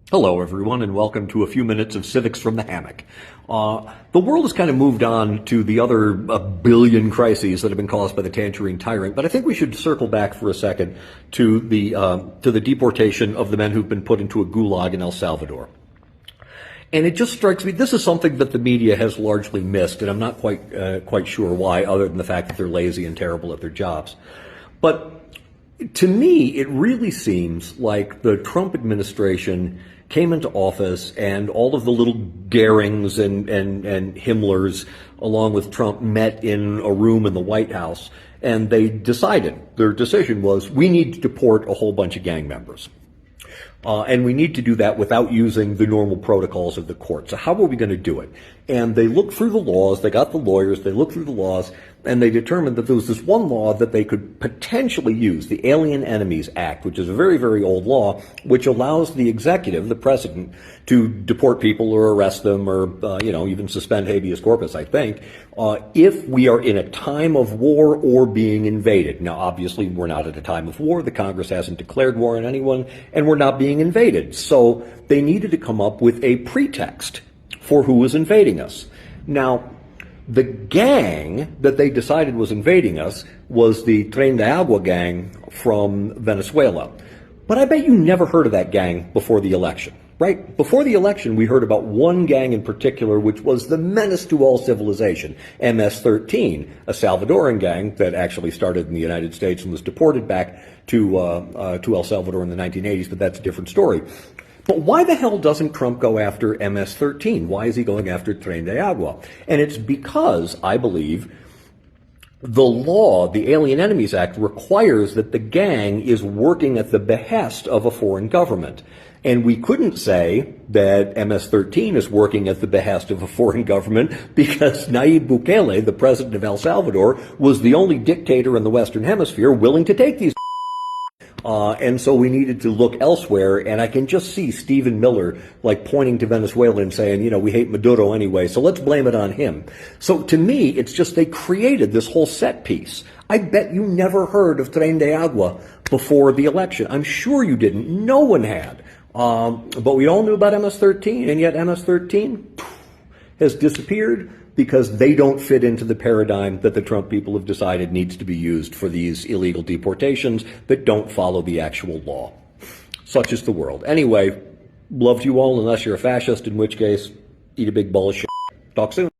Hello, everyone, and welcome to a few minutes of civics from the hammock. The world has kind of moved on to the other billion crises that have been caused by the Tangerine Tyrant, but I think we should circle back for a second to the deportation of the men who've been put into a gulag in El Salvador. And it just strikes me, this is something that the media has largely missed, and I'm not quite sure why, other than the fact that they're lazy and terrible at their jobs. But to me, it really seems like the Trump administration came into office and all of the little Goerings and Himmlers, along with Trump, met in a room in the White House, and they decided, their decision was, we need to deport a whole bunch of gang members. And we need to do that without using the normal protocols of the court. So how are we going to do it? And they looked through the laws, they got the lawyers, they looked through the laws, and they determined that there was this one law that they could potentially use, the Alien Enemies Act, which is a very, very old law, which allows the executive, the president, to deport people or arrest them or, even suspend habeas corpus, I think, if we are in a time of war or being invaded. Now, obviously, we're not at a time of war. The Congress hasn't declared war on anyone, and we're not being invaded. So they needed to come up with a pretext for who was invading us. Now, the gang that they decided was invading us was the Tren de Agua gang from Venezuela. But I bet you never heard of that gang before the election, right? Before the election, we heard about one gang in particular, which was the menace to all civilization, MS-13, a Salvadoran gang that actually started in the United States and was deported back to El Salvador in the 1980s, but that's a different story. But why the hell doesn't Trump go after MS-13? Why is he going after Tren de Agua? And it's because, I believe, the law, the Alien Enemies Act, requires that the gang is working at the behest of a foreign government. And we couldn't say that MS-13 is working at the behest of a foreign government because Nayib Bukele, the president of El Salvador, was the only dictator in the Western Hemisphere willing to take these. And so we needed to look elsewhere, and I can just see Stephen Miller pointing to Venezuela and saying, we hate Maduro anyway, so let's blame it on him. So to me, it's just they created this whole set piece. I bet you never heard of Tren de Agua before the election. I'm sure you didn't. No one had. But we all knew about MS-13, and yet MS-13 has disappeared because they don't fit into the paradigm that the Trump people have decided needs to be used for these illegal deportations that don't follow the actual law. Such is the world. Anyway, love to you all unless you're a fascist, in which case, eat a big bowl of shit. Talk soon.